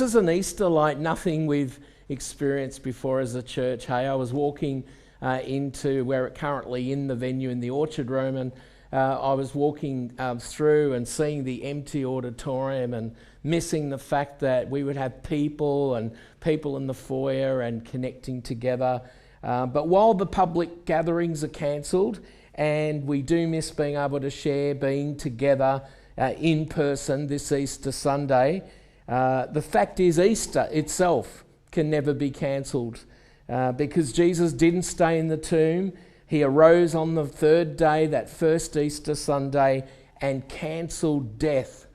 This is an Easter like nothing we've experienced before as a church. Hey, I was walking into where it currently in the venue in the Orchard Room, and I was walking through and seeing the empty auditorium and missing the fact that we would have people in the foyer and connecting together. But while the public gatherings are cancelled, and we do miss being able to share, being together in person this Easter Sunday, the fact is Easter itself can never be cancelled because Jesus didn't stay in the tomb. He arose on the third day, that first Easter Sunday, and cancelled death.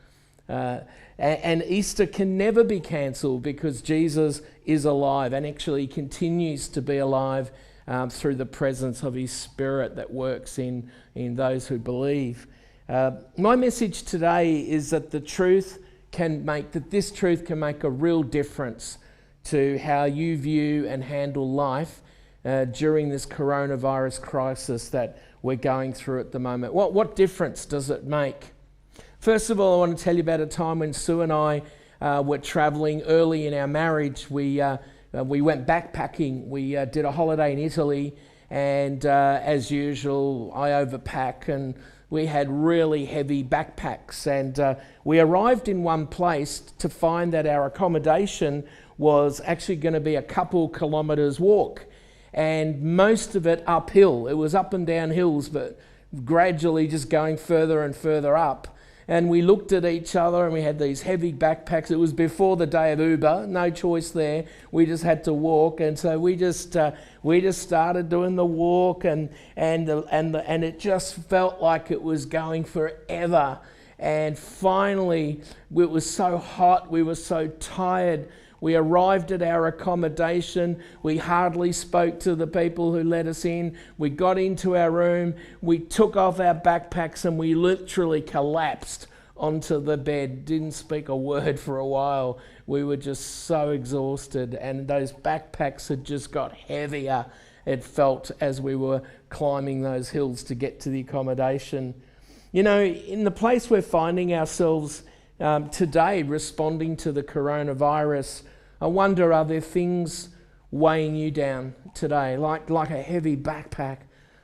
And Easter can never be cancelled because Jesus is alive and actually continues to be alive through the presence of his Spirit that works in those who believe. My message today is that this truth can make a real difference to how you view and handle life during this coronavirus crisis that we're going through at the moment. What difference does it make? First of all, I want to tell you about a time when Sue and I were travelling early in our marriage. We went backpacking. We did a holiday in Italy, and as usual, I overpack, and we had really heavy backpacks. And we arrived in one place to find that our accommodation was actually going to be a couple kilometres walk, and most of it uphill. It was up and down hills, but gradually just going further and further up. And we looked at each other and we had these heavy backpacks. It was before the day of Uber, no choice there. We just had to walk, and so we just started doing the walk, and it just felt like it was going forever. And finally, it was so hot, we were so tired. We arrived at our accommodation. We hardly spoke to the people who let us in. We got into our room. We took off our backpacks and we literally collapsed onto the bed. Didn't speak a word for a while. We were just so exhausted, and those backpacks had just got heavier, it felt, as we were climbing those hills to get to the accommodation. You know, in the place we're finding ourselves today, responding to the coronavirus, I wonder, are there things weighing you down today, like a heavy backpack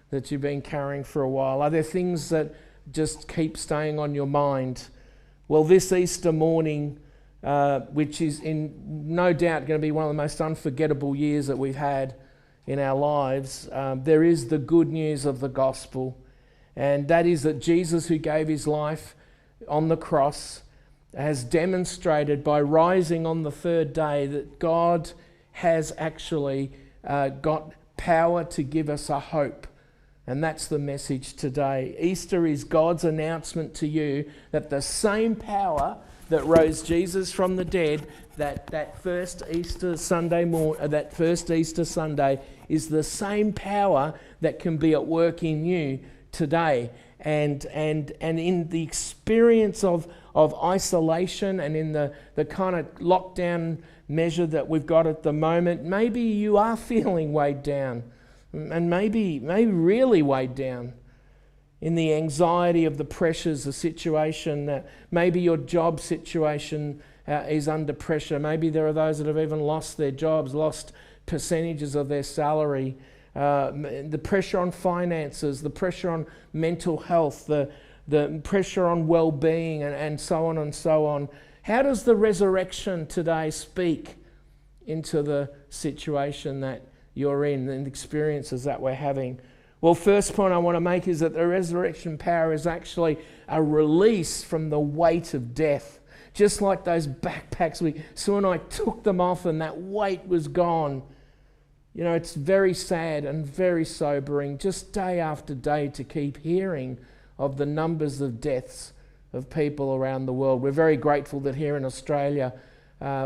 that you've been carrying for a while? Are there things that just keep staying on your mind? Well, this Easter morning, which is no doubt going to be one of the most unforgettable years that we've had in our lives, there is the good news of the gospel, and that is that Jesus, who gave his life on the cross, has demonstrated by rising on the third day that God has actually got power to give us a hope. And that's the message today. Easter is God's announcement to you that the same power that rose Jesus from the dead, that first Easter Sunday is the same power that can be at work in you today. And in the experience of isolation and in the kind of lockdown measure that we've got at the moment, maybe you are feeling weighed down, and maybe really weighed down in the anxiety of the pressures, the situation, that maybe your job situation is under pressure. Maybe there are those that have even lost their jobs, lost percentages of their salary. The pressure on finances, the pressure on mental health, the pressure on well-being, and so on and so on. How does the resurrection today speak into the situation that you're in and the experiences that we're having? Well, first point I want to make is that the resurrection power is actually a release from the weight of death. Just like those backpacks, Sue and I took them off and that weight was gone. You know, it's very sad and very sobering, just day after day, to keep hearing of the numbers of deaths of people around the world. We're very grateful that here in Australia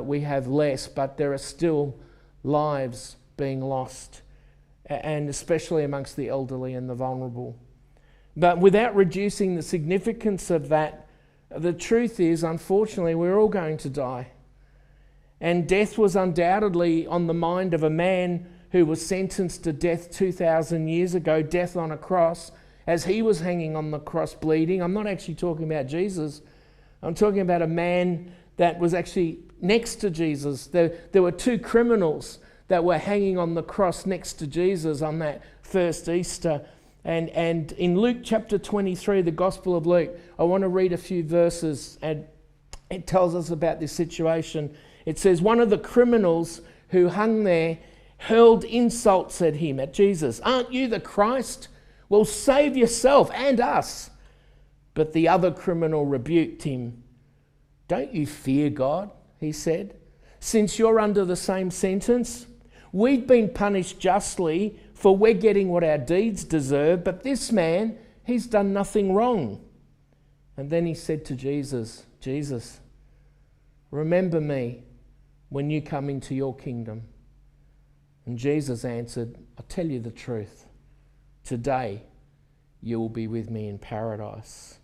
we have less, but there are still lives being lost, and especially amongst the elderly and the vulnerable. But without reducing the significance of that, the truth is, unfortunately, we're all going to die. And death was undoubtedly on the mind of a man who was sentenced to death 2,000 years ago, death on a cross, as he was hanging on the cross bleeding. I'm not actually talking about Jesus. I'm talking about a man that was actually next to Jesus. There were two criminals that were hanging on the cross next to Jesus on that first Easter. And in Luke chapter 23, the Gospel of Luke, I want to read a few verses, and it tells us about this situation. It says, one of the criminals who hung there hurled insults at him, at Jesus. Aren't you the Christ? Well, save yourself and us. But the other criminal rebuked him. Don't you fear God, he said, since you're under the same sentence? We've been punished justly, for we're getting what our deeds deserve, but this man, he's done nothing wrong. And then he said to Jesus, Jesus, remember me when you come into your kingdom. And Jesus answered, I'll tell you the truth. Today, you will be with me in paradise.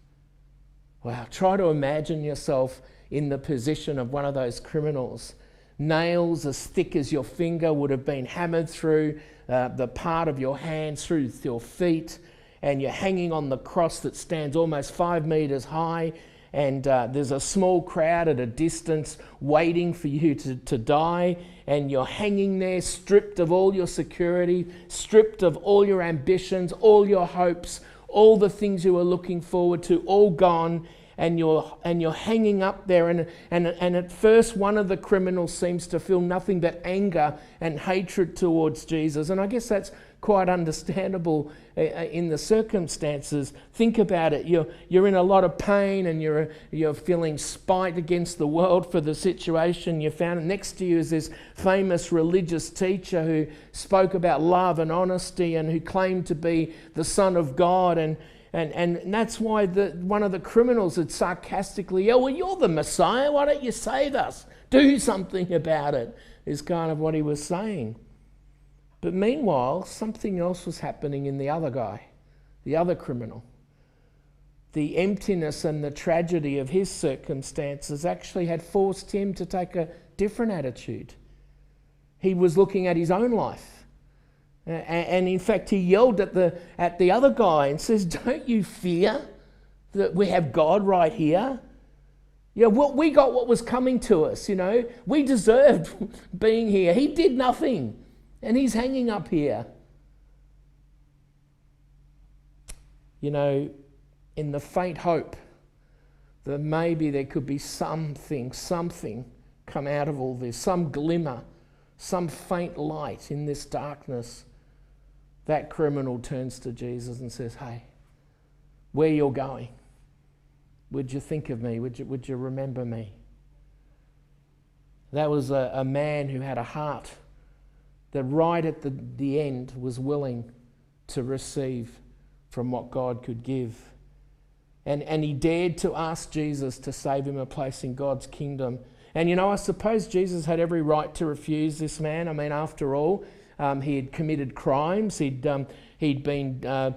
Wow, try to imagine yourself in the position of one of those criminals. Nails as thick as your finger would have been hammered through the part of your hands, through your feet, and you're hanging on the cross that stands almost 5 meters high, and there's a small crowd at a distance waiting for you to die, and you're hanging there stripped of all your security, stripped of all your ambitions, all your hopes, all the things you were looking forward to, all gone. And you're hanging up there, and at first one of the criminals seems to feel nothing but anger and hatred towards Jesus. And I guess that's quite understandable in the circumstances. Think about it. You're in a lot of pain, and you're feeling spite against the world for the situation you found. And next to you is this famous religious teacher who spoke about love and honesty, and who claimed to be the Son of God. And that's why one of the criminals had sarcastically yelled, well, you're the Messiah, why don't you save us? Do something about it, is kind of what he was saying. But meanwhile, something else was happening in the other guy, the other criminal. The emptiness and the tragedy of his circumstances actually had forced him to take a different attitude. He was looking at his own life. And in fact, he yelled at the other guy and says, don't you fear that we have God right here? Yeah, we got what was coming to us, We deserved being here. He did nothing, and he's hanging up here. In the faint hope that maybe there could be something come out of all this, some glimmer, some faint light in this darkness, that criminal turns to Jesus and says, hey, where you're going, would you think of me? Would you remember me? That was a man who had a heart that right at the end was willing to receive from what God could give. And he dared to ask Jesus to save him a place in God's kingdom. And I suppose Jesus had every right to refuse this man. I mean, after all, he had committed crimes. He'd been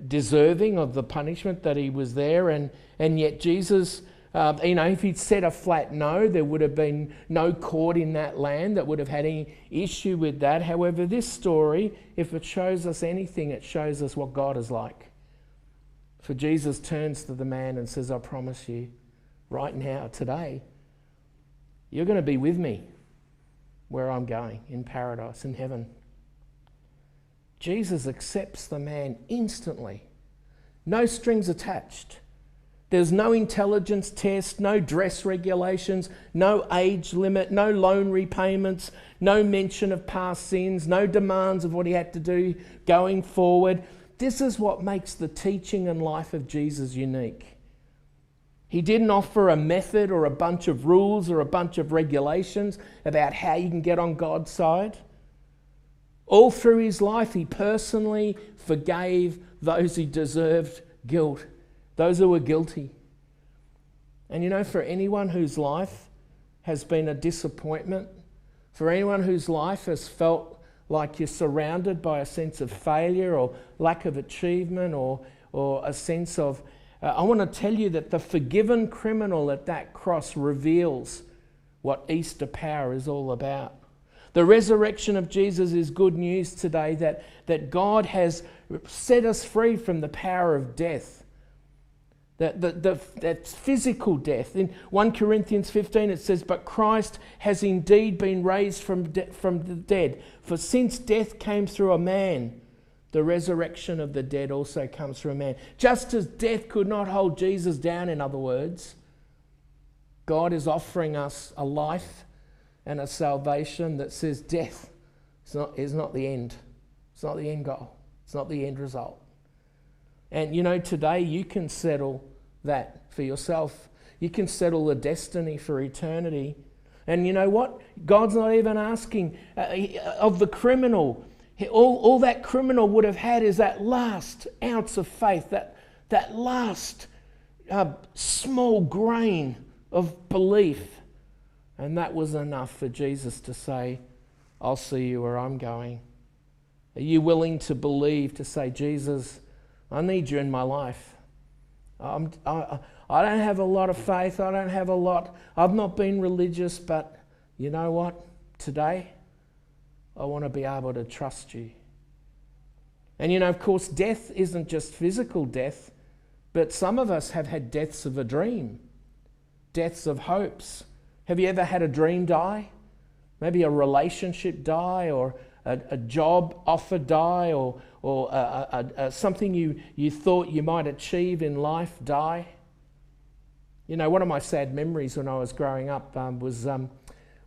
deserving of the punishment that he was there, and yet Jesus, if he'd said a flat no, there would have been no court in that land that would have had any issue with that. However, this story, if it shows us anything, it shows us what God is like. For Jesus turns to the man and says, I promise you, right now, today, you're going to be with me where I'm going, in paradise, in heaven. Jesus accepts the man instantly. No strings attached. There's no intelligence test, no dress regulations, no age limit, no loan repayments, no mention of past sins, no demands of what he had to do going forward. This is what makes the teaching and life of Jesus unique. He didn't offer a method or a bunch of rules or a bunch of regulations about how you can get on God's side. All through his life, he personally forgave those who deserved guilt, those who were guilty. And for anyone whose life has been a disappointment, for anyone whose life has felt like you're surrounded by a sense of failure or lack of achievement or a sense of... I want to tell you that the forgiven criminal at that cross reveals what Easter power is all about. The resurrection of Jesus is good news today that God has set us free from the power of death. That's physical death. In 1 Corinthians 15 it says, "But Christ has indeed been raised from the dead. For since death came through a man, the resurrection of the dead also comes through a man." Just as death could not hold Jesus down, in other words, God is offering us a life and a salvation that says death is not the end. It's not the end goal. It's not the end result. And today you can settle that for yourself. You can settle the destiny for eternity. And you know what? God's not even asking of the criminal. All that criminal would have had is that last ounce of faith, that last small grain of belief. And that was enough for Jesus to say, "I'll see you where I'm going." Are you willing to believe, to say, "Jesus, I need you in my life. I don't have a lot of faith. I don't have a lot. I've not been religious, but you know what? Today, I want to be able to trust you." And of course, death isn't just physical death, but some of us have had deaths of a dream, deaths of hopes. Have you ever had a dream die? Maybe a relationship die, or a job offer die, or something you thought you might achieve in life die. One of my sad memories when I was growing up was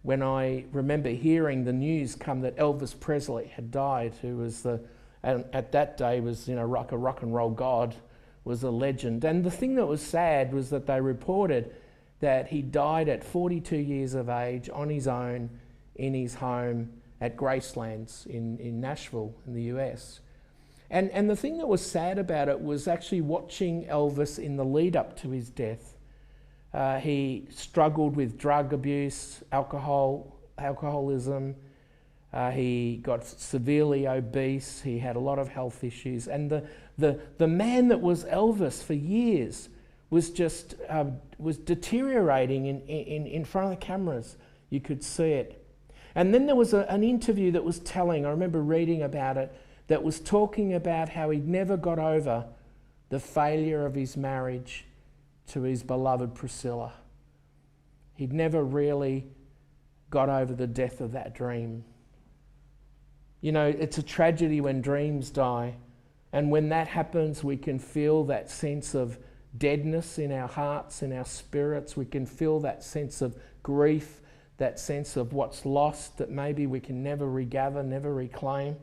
when I remember hearing the news come that Elvis Presley had died, who was at that day was a rock and roll god, was a legend. And the thing that was sad was that they reported that he died at 42 years of age on his own in his home at Gracelands in Nashville in the US. And the thing that was sad about it was actually watching Elvis in the lead up to his death. He struggled with drug abuse, alcoholism. He got severely obese. He had a lot of health issues. And the man that was Elvis for years was just was deteriorating in front of the cameras. You could see it. And then there was an interview that was telling, I remember reading about it, that was talking about how he'd never got over the failure of his marriage to his beloved Priscilla. He'd never really got over the death of that dream. It's a tragedy when dreams die. And when that happens, we can feel that sense of deadness in our hearts, in our spirits. We can feel that sense of grief, that sense of what's lost that maybe we can never regather, never reclaim.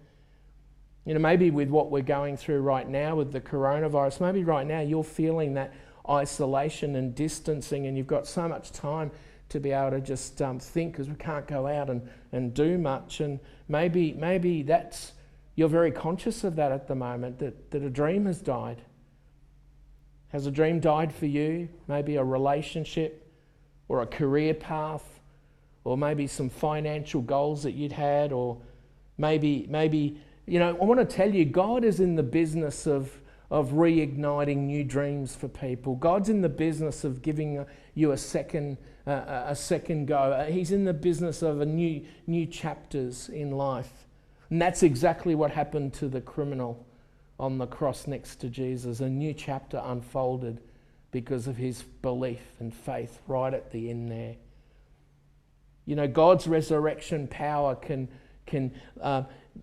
Maybe with what we're going through right now with the coronavirus, maybe right now you're feeling that isolation and distancing, and you've got so much time to be able to just think, because we can't go out and do much. And maybe that's, you're very conscious of that at the moment, that a dream has died. Has a dream died for you? Maybe a relationship or a career path, or maybe some financial goals that you'd had, or maybe I want to tell you, God is in the business of reigniting new dreams for people. God's in the business of giving you a second go. He's in the business of new chapters in life. And that's exactly what happened to the criminal on the cross next to Jesus. A new chapter unfolded because of his belief and faith right at the end there. God's resurrection power can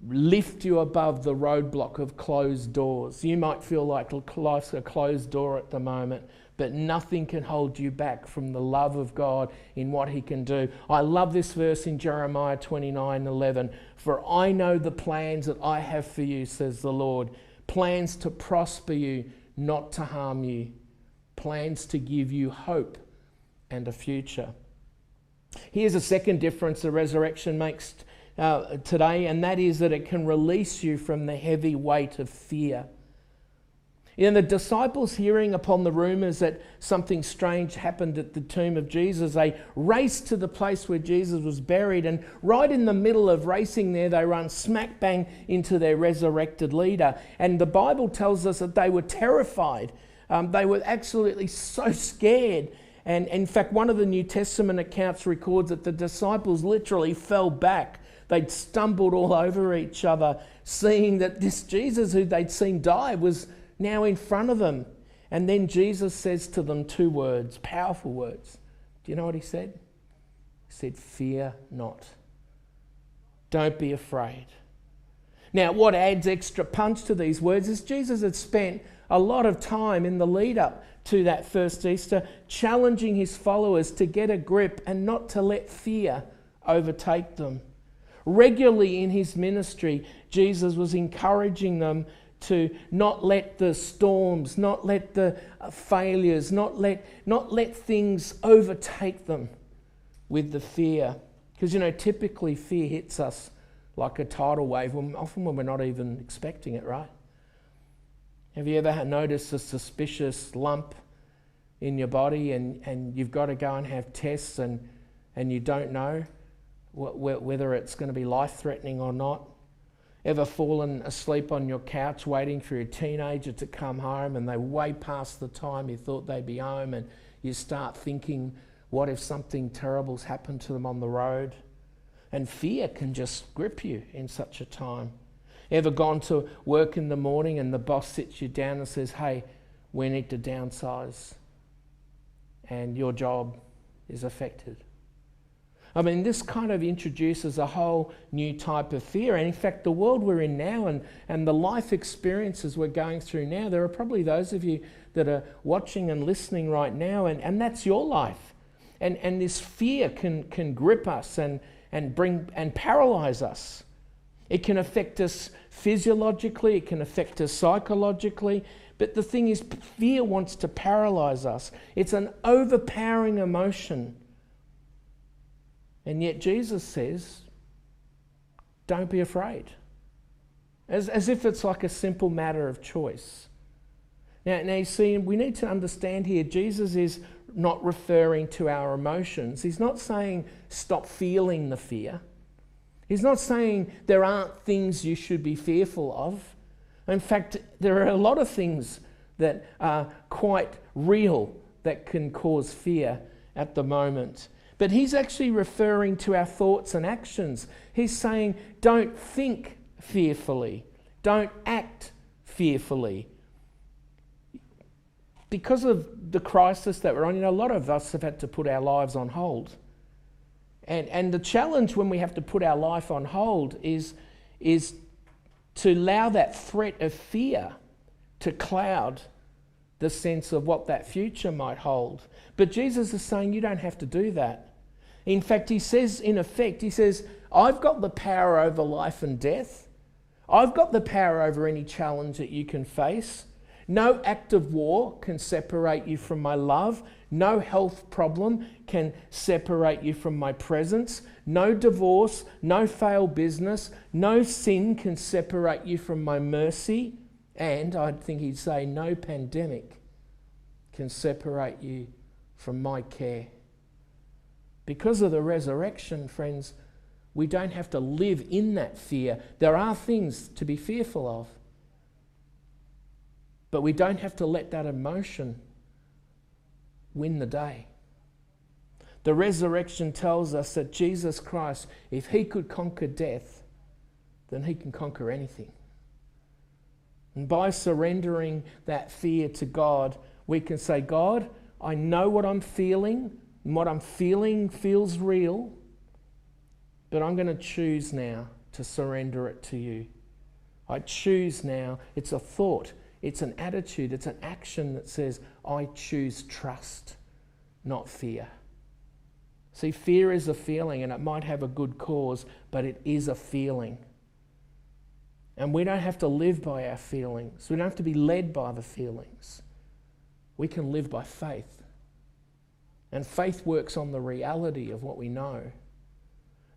lift you above the roadblock of closed doors. You might feel like life's a closed door at the moment, but nothing can hold you back from the love of God in what he can do. I love this verse in Jeremiah 29:11. "For I know the plans that I have for you, says the Lord, plans to prosper you, not to harm you, plans to give you hope and a future." Here's a second difference the resurrection makes today, and that is that it can release you from the heavy weight of fear. The disciples, hearing upon the rumours that something strange happened at the tomb of Jesus, they raced to the place where Jesus was buried, and right in the middle of racing there, they run smack bang into their resurrected leader. And the Bible tells us that they were terrified. They were absolutely so scared. And in fact, one of the New Testament accounts records that the disciples literally fell back. They'd stumbled all over each other, seeing that this Jesus who they'd seen die was now in front of them. And then Jesus says to them 2 words, powerful words. Do you know what he said? He said, fear not. Don't be afraid. Now, what adds extra punch to these words is Jesus had spent a lot of time in the lead up to that first Easter challenging his followers to get a grip and not to let fear overtake them. Regularly in his ministry, Jesus was encouraging them to not let the storms, not let the failures, not let things overtake them with the fear. Because, typically fear hits us like a tidal wave, often when we're not even expecting it, right? Have you ever noticed a suspicious lump in your body and you've got to go and have tests and you don't know whether it's going to be life-threatening or not? Ever fallen asleep on your couch waiting for your teenager to come home and they're way past the time you thought they'd be home, and you start thinking, what if something terrible's happened to them on the road? And fear can just grip you in such a time. Ever gone to work in the morning and the boss sits you down and says, hey, we need to downsize, and your job is affected? I mean, this kind of introduces a whole new type of fear. And in fact, the world we're in now and the life experiences we're going through now, there are probably those of you that are watching and listening right now, and that's your life. And this fear can grip us and paralyze us. It can affect us physiologically, it can affect us psychologically. But the thing is, fear wants to paralyze us. It's an overpowering emotion. And yet Jesus says, don't be afraid. As if it's like a simple matter of choice. Now you see, we need to understand here, Jesus is not referring to our emotions. He's not saying stop feeling the fear. He's not saying there aren't things you should be fearful of. In fact, there are a lot of things that are quite real that can cause fear at the moment. But he's actually referring to our thoughts and actions. He's saying, don't think fearfully. Don't act fearfully. Because of the crisis that we're on, a lot of us have had to put our lives on hold. And the challenge when we have to put our life on hold is to allow that threat of fear to cloud the sense of what that future might hold. But Jesus is saying you don't have to do that. In fact, he says, I've got the power over life and death. I've got the power over any challenge that you can face. No act of war can separate you from my love. No health problem can separate you from my presence. No divorce, no failed business, no sin can separate you from my mercy. And I think he'd say no pandemic can separate you from my care. Because of the resurrection, friends, we don't have to live in that fear. There are things to be fearful of. But we don't have to let that emotion win the day. The resurrection tells us that Jesus Christ, if he could conquer death, then he can conquer anything. And by surrendering that fear to God, we can say, God, I know what I'm feeling, and what I'm feeling feels real, but I'm going to choose now to surrender it to you. I choose now. It's a thought. It's an attitude. It's an action that says, I choose trust, not fear. See, fear is a feeling, and it might have a good cause, but it is a feeling. And we don't have to live by our feelings. We don't have to be led by the feelings. We can live by faith. And faith works on the reality of what we know.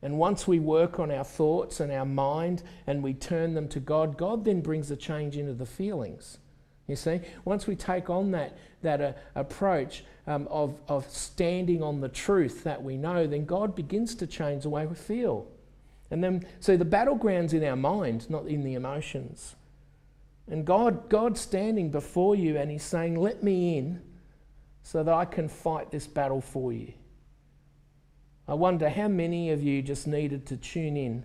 And once we work on our thoughts and our mind and we turn them to God, God then brings a change into the feelings. You see, once we take on that approach of standing on the truth that we know, then God begins to change the way we feel. And then, so the battleground's in our mind, not in the emotions. And God's standing before you and he's saying, let me in so that I can fight this battle for you. I wonder how many of you just needed to tune in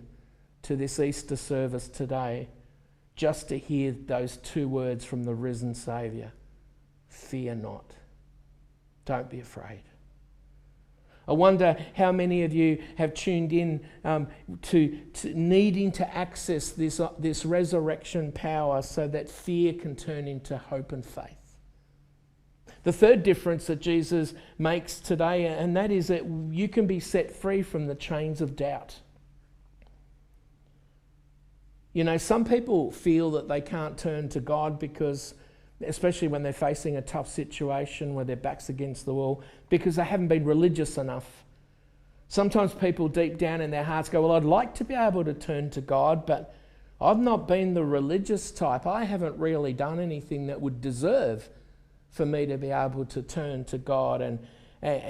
to this Easter service today just to hear those two words from the risen Saviour. fear not. Don't be afraid. I wonder how many of you have tuned in to needing to access this resurrection power so that fear can turn into hope and faith. The third difference that Jesus makes today, and that is that you can be set free from the chains of doubt. You know, some people feel that they can't turn to God because, especially when they're facing a tough situation where their back's against the wall, because they haven't been religious enough. Sometimes people deep down in their hearts go, well, I'd like to be able to turn to God, but I've not been the religious type. I haven't really done anything that would deserve for me to be able to turn to God. And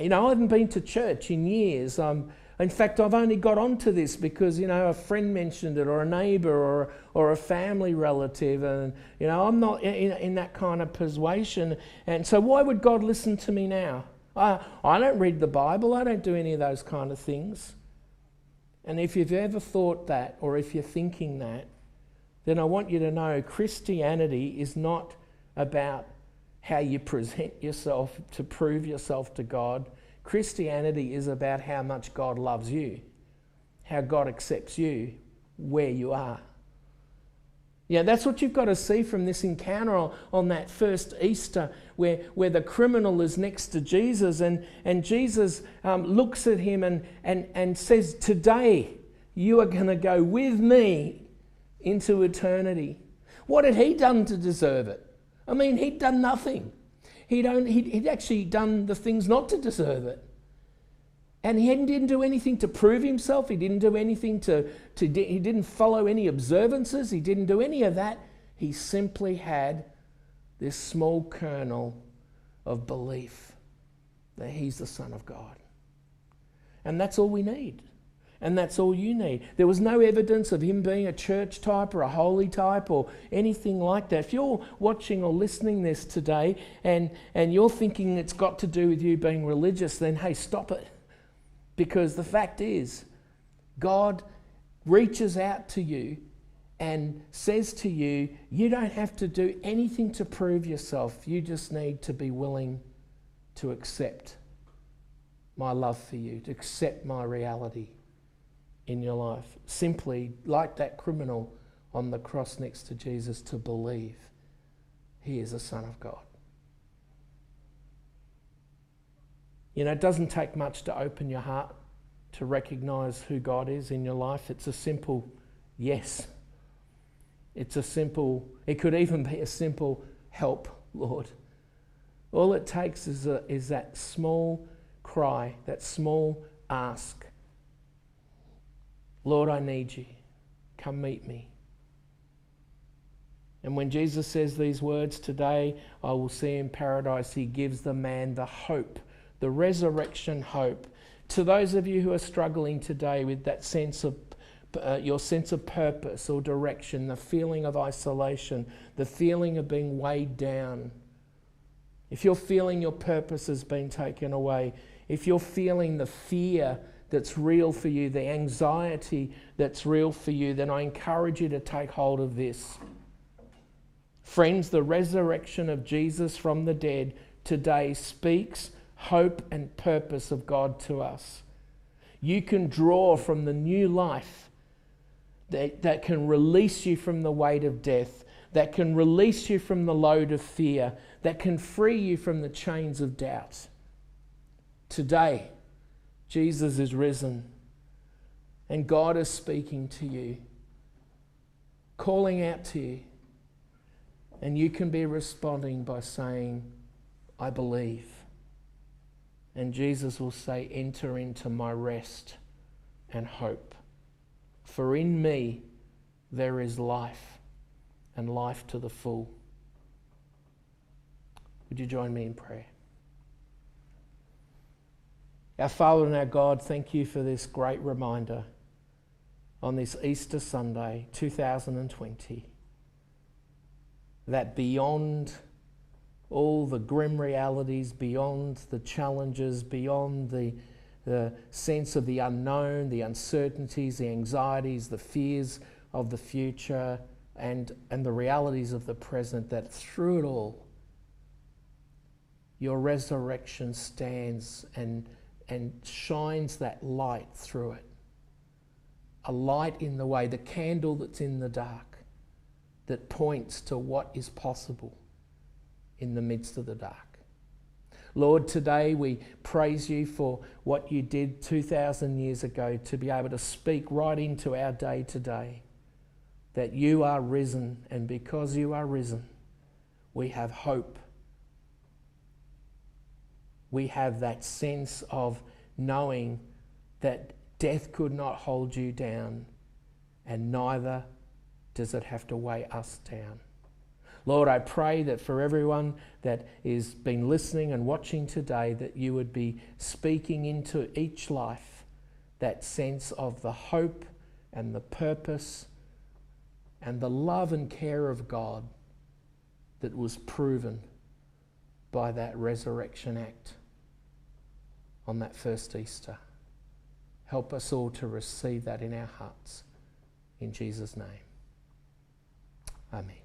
you know, I haven't been to church in years. In fact, I've only got onto this because, you know, a friend mentioned it, or a neighbour, or a family relative, and, you know, I'm not in that kind of persuasion. And so why would God listen to me now? I don't read the Bible. I don't do any of those kind of things. And if you've ever thought that, or if you're thinking that, then I want you to know Christianity is not about how you present yourself to prove yourself to God. Christianity is about how much God loves you, how God accepts you where you are. Yeah, that's what you've got to see from this encounter on that first Easter, where the criminal is next to Jesus, and Jesus looks at him and says, today you are going to go with me into eternity. What had he done to deserve it? I mean, he'd done nothing. He'd actually done the things not to deserve it. And he didn't do anything to prove himself. He didn't do anything he didn't follow any observances. He didn't do any of that. He simply had this small kernel of belief that he's the Son of God. And that's all we need. And that's all you need. There was no evidence of him being a church type or a holy type or anything like that. If you're watching or listening this today and you're thinking it's got to do with you being religious, then hey, stop it. Because the fact is, God reaches out to you and says to you, you don't have to do anything to prove yourself. You just need to be willing to accept my love for you, to accept my reality in your life. Simply, like that criminal on the cross next to Jesus, to believe he is a Son of God. You know, it doesn't take much to open your heart to recognise who God is in your life. It's a simple yes. It could even be a simple help, Lord. All it takes is that small cry, that small ask. Lord, I need you. Come meet me. And when Jesus says these words, today I will see in paradise, he gives the man the hope, the resurrection hope. To those of you who are struggling today with that sense of your sense of purpose or direction, the feeling of isolation, the feeling of being weighed down, if you're feeling your purpose has been taken away, if you're feeling the fear that's real for you, the anxiety that's real for you, then I encourage you to take hold of this. Friends, the resurrection of Jesus from the dead today speaks hope and purpose of God to us. You can draw from the new life that can release you from the weight of death, that can release you from the load of fear, that can free you from the chains of doubt. Today, Jesus is risen, and God is speaking to you, calling out to you, and you can be responding by saying, I believe. And Jesus will say, enter into my rest and hope. For in me there is life, and life to the full. Would you join me in prayer? Our Father and our God, thank you for this great reminder on this Easter Sunday, 2020, that beyond all the grim realities, beyond the challenges, beyond the sense of the unknown, the uncertainties, the anxieties, the fears of the future, and the realities of the present, that through it all, your resurrection stands and shines that light through it. A light in the way, the candle that's in the dark, that points to what is possible in the midst of the dark. Lord, today we praise you for what you did 2,000 years ago to be able to speak right into our day today, that you are risen, and because you are risen, we have hope. We have that sense of knowing that death could not hold you down, and neither does it have to weigh us down. Lord, I pray that for everyone that is been listening and watching today, that you would be speaking into each life that sense of the hope and the purpose and the love and care of God that was proven by that resurrection act on that first Easter. Help us all to receive that in our hearts. In Jesus' name. Amen.